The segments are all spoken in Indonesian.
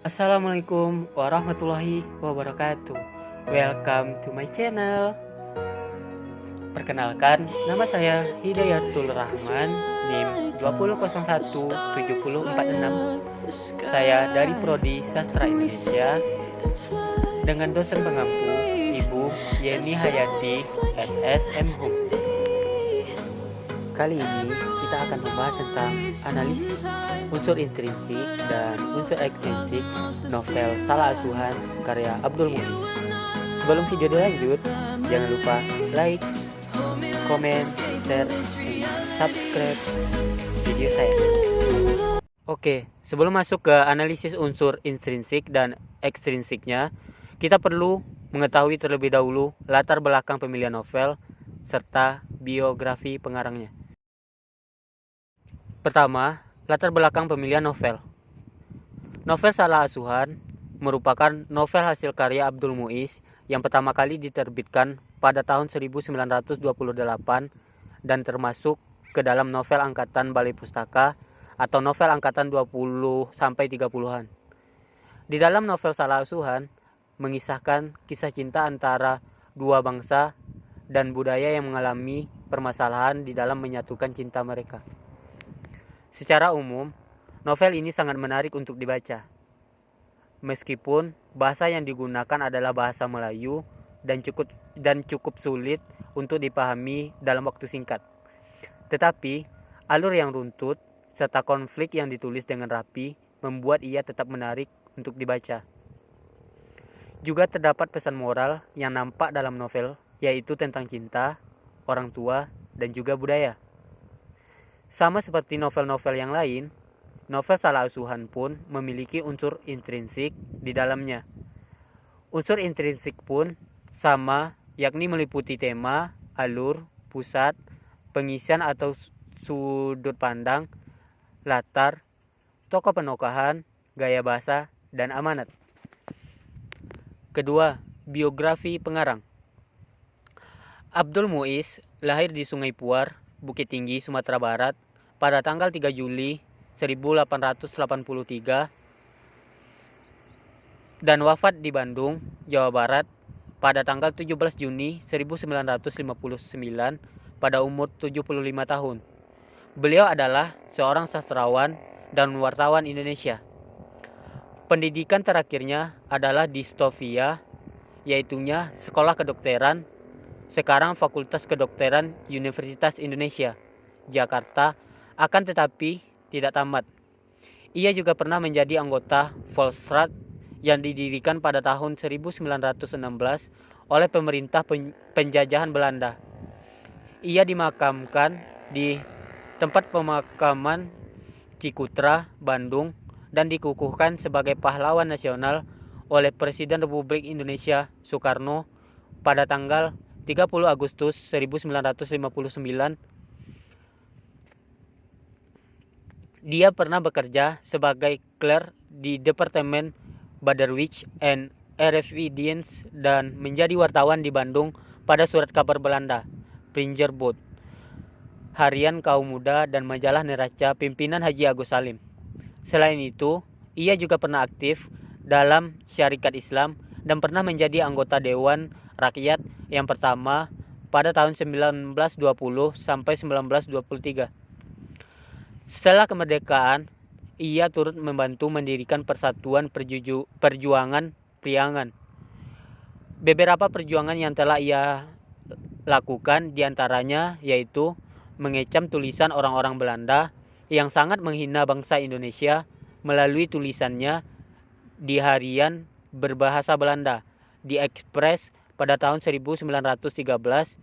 Assalamualaikum warahmatullahi wabarakatuh. Welcome to my channel. Perkenalkan, nama saya Hidayatul Rahman, NIM 20017046. Saya dari Prodi Sastra Indonesia dengan dosen pengampu Ibu Yeni Hayati SSM Hum. Kali ini kita akan membahas tentang analisis unsur intrinsik dan unsur ekstrinsik novel Salah Asuhan karya Abdul Muiz. Sebelum video dilanjut, jangan lupa like, komen, share, subscribe video saya. Oke, sebelum masuk ke analisis unsur intrinsik dan ekstrinsiknya, kita perlu mengetahui terlebih dahulu latar belakang pemilihan novel serta biografi pengarangnya. Pertama, latar belakang pemilihan novel. Novel Salah Asuhan merupakan novel hasil karya Abdul Muiz yang pertama kali diterbitkan pada tahun 1928 dan termasuk ke dalam novel angkatan Balai Pustaka atau novel angkatan 20-30-an. Di dalam novel Salah Asuhan mengisahkan kisah cinta antara dua bangsa dan budaya yang mengalami permasalahan di dalam menyatukan cinta mereka. Secara umum, novel ini sangat menarik untuk dibaca. Meskipun bahasa yang digunakan adalah bahasa Melayu dan cukup sulit untuk dipahami dalam waktu singkat. Tetapi, alur yang runtut serta konflik yang ditulis dengan rapi membuat ia tetap menarik untuk dibaca. Juga terdapat pesan moral yang nampak dalam novel, yaitu tentang cinta, orang tua, dan juga budaya. Sama seperti novel-novel yang lain, novel Salah Asuhan pun memiliki unsur intrinsik di dalamnya. Unsur intrinsik pun sama, yakni meliputi tema, alur, pusat, pengisian atau sudut pandang, latar, tokoh penokohan, gaya bahasa, dan amanat. Kedua, biografi pengarang. Abdul Muiz lahir di Sungai Puar, Bukit Tinggi, Sumatera Barat pada tanggal 3 Juli 1883 dan wafat di Bandung, Jawa Barat pada tanggal 17 Juni 1959 pada umur 75 tahun. Beliau adalah seorang sastrawan dan wartawan Indonesia. Pendidikan terakhirnya adalah di Stovia, yaitunya Sekolah Kedokteran, sekarang Fakultas Kedokteran Universitas Indonesia, Jakarta, akan tetapi tidak tamat. Ia juga pernah menjadi anggota Volksraad yang didirikan pada tahun 1916 oleh pemerintah penjajahan Belanda. Ia dimakamkan di tempat pemakaman Cikutra, Bandung, dan dikukuhkan sebagai pahlawan nasional oleh Presiden Republik Indonesia Soekarno pada tanggal 30 Agustus 1959. Dia pernah bekerja sebagai clerk di Departemen Baderwich and Eredienst dan menjadi wartawan di Bandung pada surat kabar Belanda, Prinjerbod, Harian Kaum Muda, dan majalah Neraca pimpinan Haji Agus Salim. Selain itu, ia juga pernah aktif dalam Syarikat Islam dan pernah menjadi anggota Dewan Rakyat yang pertama pada tahun 1920 sampai 1923. Setelah kemerdekaan, ia turut membantu mendirikan Persatuan Perjuangan Priangan. Beberapa perjuangan yang telah ia lakukan diantaranya yaitu mengecam tulisan orang-orang Belanda yang sangat menghina bangsa Indonesia melalui tulisannya di harian berbahasa Belanda, di Express pada tahun 1913,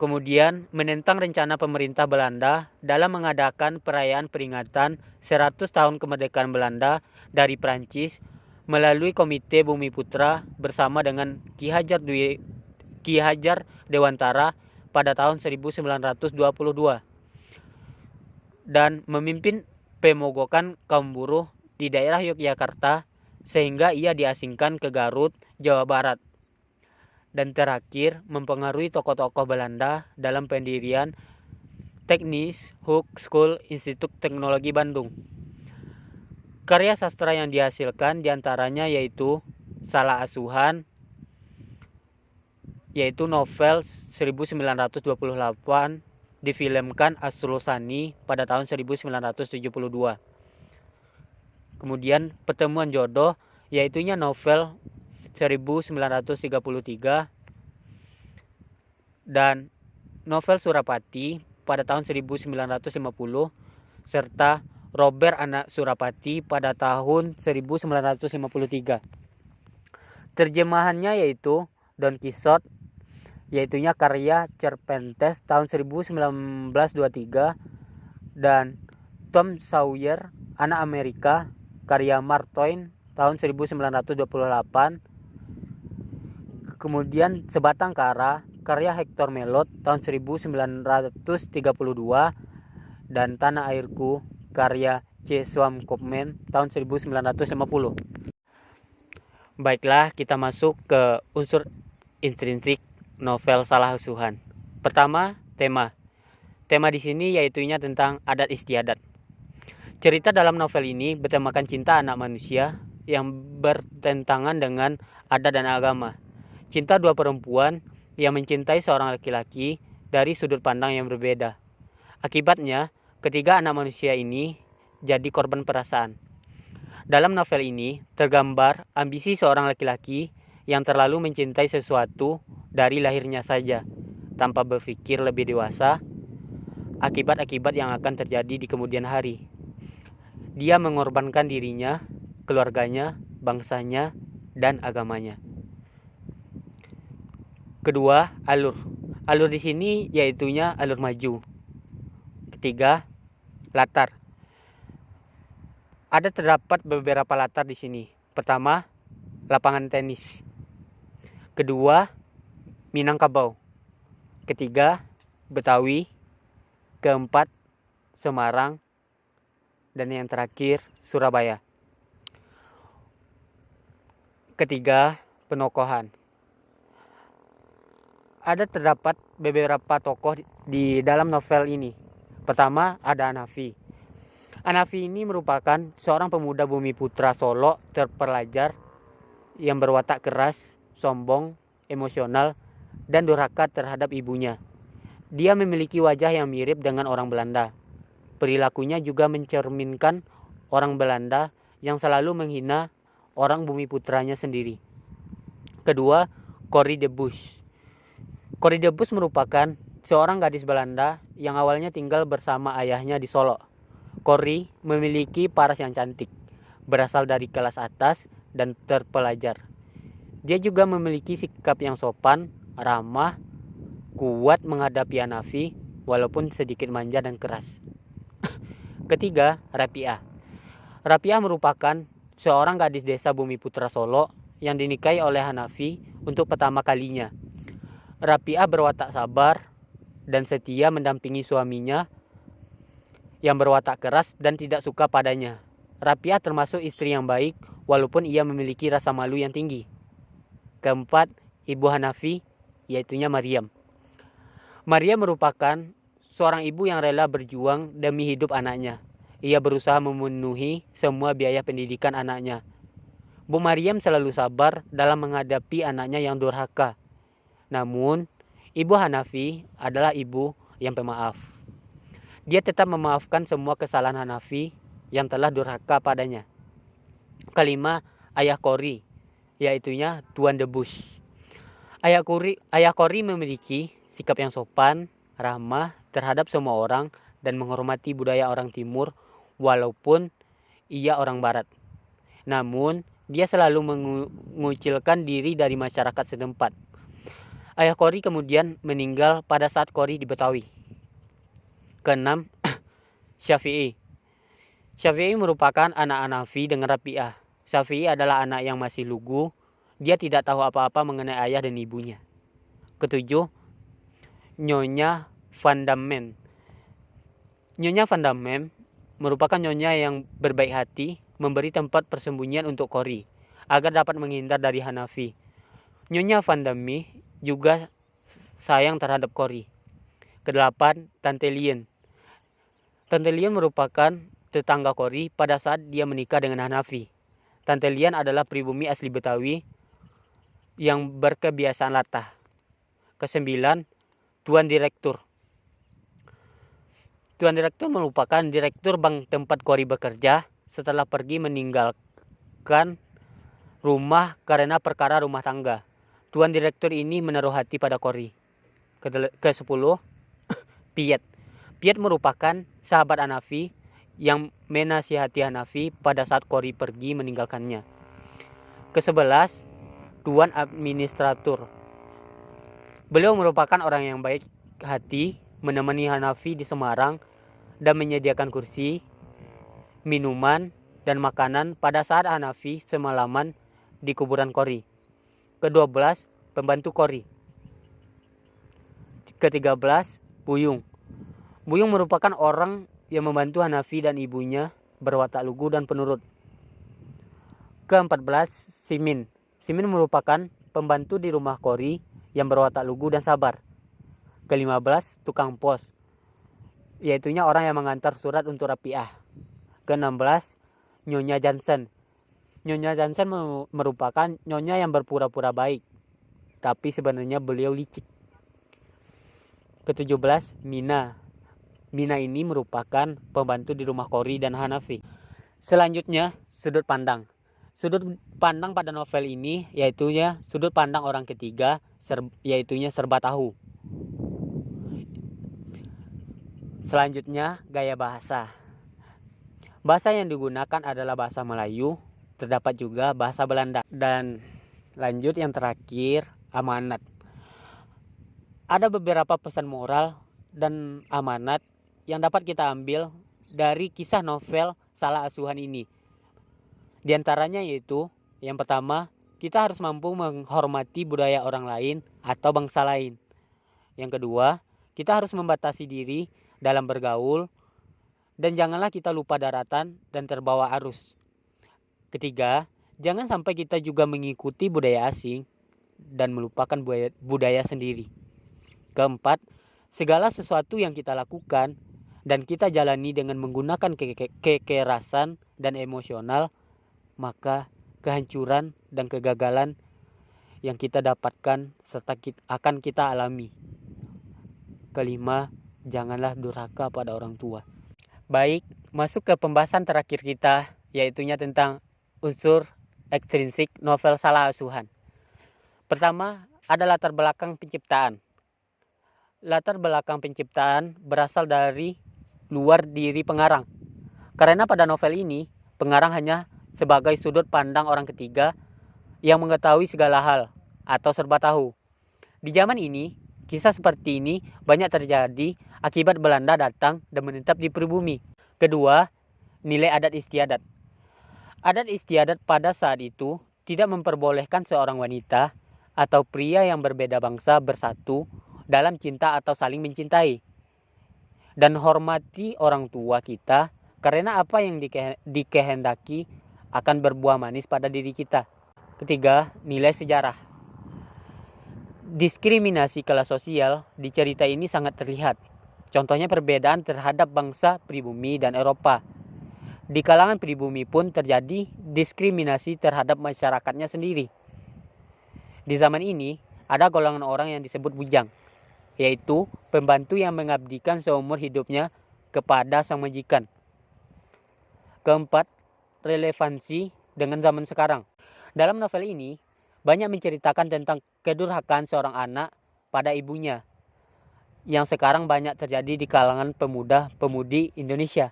kemudian menentang rencana pemerintah Belanda dalam mengadakan perayaan peringatan 100 tahun kemerdekaan Belanda dari Prancis melalui Komite Bumi Putra bersama dengan Ki Hajar Dewantara pada tahun 1922 dan memimpin pemogokan kaum buruh di daerah Yogyakarta sehingga ia diasingkan ke Garut, Jawa Barat. Dan terakhir, mempengaruhi tokoh-tokoh Belanda dalam pendirian Technische Hochschule Institut Teknologi Bandung. Karya sastra yang dihasilkan diantaranya yaitu Salah Asuhan, yaitu novel 1928, difilmkan Astrosani pada tahun 1972. Kemudian Pertemuan Jodoh, yaitunya novel 1933, dan novel Surapati pada tahun 1950, serta Robert Anak Surapati pada tahun 1953. Terjemahannya yaitu Don Quixote, yaitunya karya Cervantes tahun 1923, dan Tom Sawyer Anak Amerika karya Mark Twain tahun 1928. Kemudian Sebatang Kara karya Hector Melot tahun 1932, dan Tanah Airku karya C. Swam Kopman tahun 1950. Baiklah, kita masuk ke unsur intrinsik novel Salah Asuhan. Pertama, tema. Tema di sini yaitunya tentang adat istiadat. Cerita dalam novel ini bertemakan cinta anak manusia yang bertentangan dengan adat dan agama. Cinta dua perempuan yang mencintai seorang laki-laki dari sudut pandang yang berbeda. Akibatnya, ketiga anak manusia ini jadi korban perasaan. Dalam novel ini tergambar ambisi seorang laki-laki yang terlalu mencintai sesuatu dari lahirnya saja, tanpa berpikir lebih dewasa akibat-akibat yang akan terjadi di kemudian hari. Dia mengorbankan dirinya, keluarganya, bangsanya, dan agamanya. Kedua, alur. Alur di sini yaitunya alur maju. Ketiga, latar. Ada terdapat beberapa latar di sini. Pertama, lapangan tenis. Kedua, Minangkabau. Ketiga, Betawi. Keempat, Semarang. Dan yang terakhir, Surabaya. Ketiga, penokohan. Ada terdapat beberapa tokoh di dalam novel ini. Pertama, ada Hanafi. Hanafi ini merupakan seorang pemuda bumi putra Solo terpelajar yang berwatak keras, sombong, emosional, dan durhaka terhadap ibunya. Dia memiliki wajah yang mirip dengan orang Belanda. Perilakunya juga mencerminkan orang Belanda yang selalu menghina orang bumi putranya sendiri. Kedua, Corrie de Busch. Corrie de Busch merupakan seorang gadis Belanda yang awalnya tinggal bersama ayahnya di Solo. Corrie memiliki paras yang cantik, berasal dari kelas atas dan terpelajar. Dia juga memiliki sikap yang sopan, ramah, kuat menghadapi Hanafi, walaupun sedikit manja dan keras. Ketiga, Rapiah. Rapiah merupakan seorang gadis desa bumi putra Solo yang dinikahi oleh Hanafi untuk pertama kalinya. Rapiah berwatak sabar dan setia mendampingi suaminya yang berwatak keras dan tidak suka padanya. Rapiah termasuk istri yang baik walaupun ia memiliki rasa malu yang tinggi. Keempat, ibu Hanafi, yaitunya Maryam. Maryam merupakan seorang ibu yang rela berjuang demi hidup anaknya. Ia berusaha memenuhi semua biaya pendidikan anaknya. Bu Maryam selalu sabar dalam menghadapi anaknya yang durhaka. Namun, ibu Hanafi adalah ibu yang pemaaf. Dia tetap memaafkan semua kesalahan Hanafi yang telah durhaka padanya. Kelima, ayah Corrie, yaitunya Tuan de Busch. Ayah Corrie memiliki sikap yang sopan, ramah terhadap semua orang, dan menghormati budaya orang Timur walaupun ia orang Barat. Namun, dia selalu mengucilkan diri dari masyarakat setempat. Ayah Corrie kemudian meninggal pada saat Corrie di Betawi. Keenam, Syafi'i. Syafi'i merupakan anak Hanafi dengan Rapiah. Syafi'i adalah anak yang masih lugu. Dia tidak tahu apa-apa mengenai ayah dan ibunya. Ketujuh, Nyonya Van Damme. Nyonya Van Damme merupakan nyonya yang berbaik hati, memberi tempat persembunyian untuk Corrie agar dapat menghindar dari Hanafi. Nyonya Van Damme juga sayang terhadap Corrie. Kedelapan, Tante Lien. Tante Lien merupakan tetangga Qori pada saat dia menikah dengan Hanafi. Tante Lian adalah pribumi asli Betawi yang berkebiasaan latah. Kesembilan, Tuan Direktur. Tuan Direktur merupakan direktur bank tempat Qori bekerja setelah pergi meninggalkan rumah karena perkara rumah tangga. Tuan Direktur ini menaruh hati pada Qori. Ke-10, Piet. Piet merupakan sahabat Hanafi yang menasihati Hanafi pada saat Qori pergi meninggalkannya. Ke-11, Tuan Administratur. Beliau merupakan orang yang baik hati, menemani Hanafi di Semarang dan menyediakan kursi, minuman, dan makanan pada saat Hanafi semalaman di kuburan Qori. Ke-12, pembantu Qori. Ke-13, Buyung. Buyung merupakan orang yang membantu Hanafi dan ibunya berwatak lugu dan penurut. Ke-14, Simin. Simin merupakan pembantu di rumah Qori yang berwatak lugu dan sabar. Ke-15, tukang pos, yaitunya orang yang mengantar surat untuk Rapiah. Ke-16, Nyonya Jansen. Nyonya Jansen merupakan nyonya yang berpura-pura baik, tapi sebenarnya beliau licik. Ke-17, Mina. Mina ini merupakan pembantu di rumah Qori dan Hanafi. Selanjutnya, sudut pandang. Sudut pandang pada novel ini yaitunya sudut pandang orang ketiga, yaitunya serba tahu. Selanjutnya, gaya bahasa. Bahasa yang digunakan adalah bahasa Melayu, terdapat juga bahasa Belanda. Dan lanjut yang terakhir, amanat. Ada beberapa pesan moral dan amanat yang dapat kita ambil dari kisah novel Salah Asuhan ini. Di antaranya yaitu, yang pertama, kita harus mampu menghormati budaya orang lain atau bangsa lain. Yang kedua, kita harus membatasi diri dalam bergaul, dan janganlah kita lupa daratan dan terbawa arus. Ketiga, jangan sampai kita juga mengikuti budaya asing dan melupakan budaya sendiri. Keempat, segala sesuatu yang kita lakukan dan kita jalani dengan menggunakan kekerasan dan emosional, maka kehancuran dan kegagalan yang kita dapatkan serta akan kita alami. Kelima, janganlah durhaka pada orang tua. Baik, masuk ke pembahasan terakhir kita, yaitunya tentang unsur ekstrinsik novel Salah Asuhan. Pertama, ada latar belakang penciptaan. Latar belakang penciptaan berasal dari luar diri pengarang. Karena pada novel ini, pengarang hanya sebagai sudut pandang orang ketiga yang mengetahui segala hal atau serba tahu. Di zaman ini, kisah seperti ini banyak terjadi akibat Belanda datang dan menetap di pribumi. Kedua, nilai adat istiadat. Adat istiadat pada saat itu tidak memperbolehkan seorang wanita atau pria yang berbeda bangsa bersatu dalam cinta atau saling mencintai. Dan hormati orang tua kita karena apa yang dikehendaki akan berbuah manis pada diri kita. Ketiga, nilai sejarah. Diskriminasi kelas sosial di cerita ini sangat terlihat. Contohnya perbedaan terhadap bangsa pribumi dan Eropa. Di kalangan pribumi pun terjadi diskriminasi terhadap masyarakatnya sendiri. Di zaman ini, ada golongan orang yang disebut bujang, yaitu pembantu yang mengabdikan seumur hidupnya kepada sang majikan. Keempat, relevansi dengan zaman sekarang. Dalam novel ini, banyak menceritakan tentang kedurhakaan seorang anak pada ibunya, yang sekarang banyak terjadi di kalangan pemuda-pemudi Indonesia.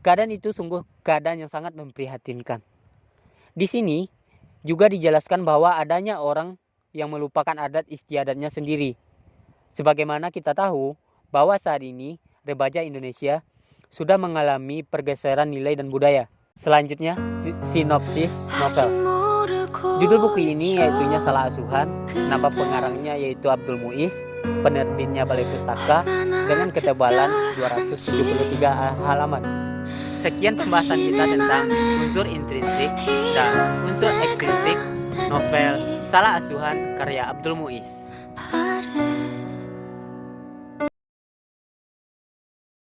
Keadaan itu sungguh keadaan yang sangat memprihatinkan. Di sini juga dijelaskan bahwa adanya orang yang melupakan adat istiadatnya sendiri. Sebagaimana kita tahu bahwa saat ini remaja Indonesia sudah mengalami pergeseran nilai dan budaya. Selanjutnya, sinopsis novel. Judul buku ini yaitunya Salah Asuhan. Nama pengarangnya yaitu Abdul Muiz, penerbitnya Balai Pustaka dengan ketebalan 273 halaman. Sekian pembahasan kita tentang unsur intrinsik dan unsur ekstrinsik novel Salah Asuhan karya Abdul Muiz.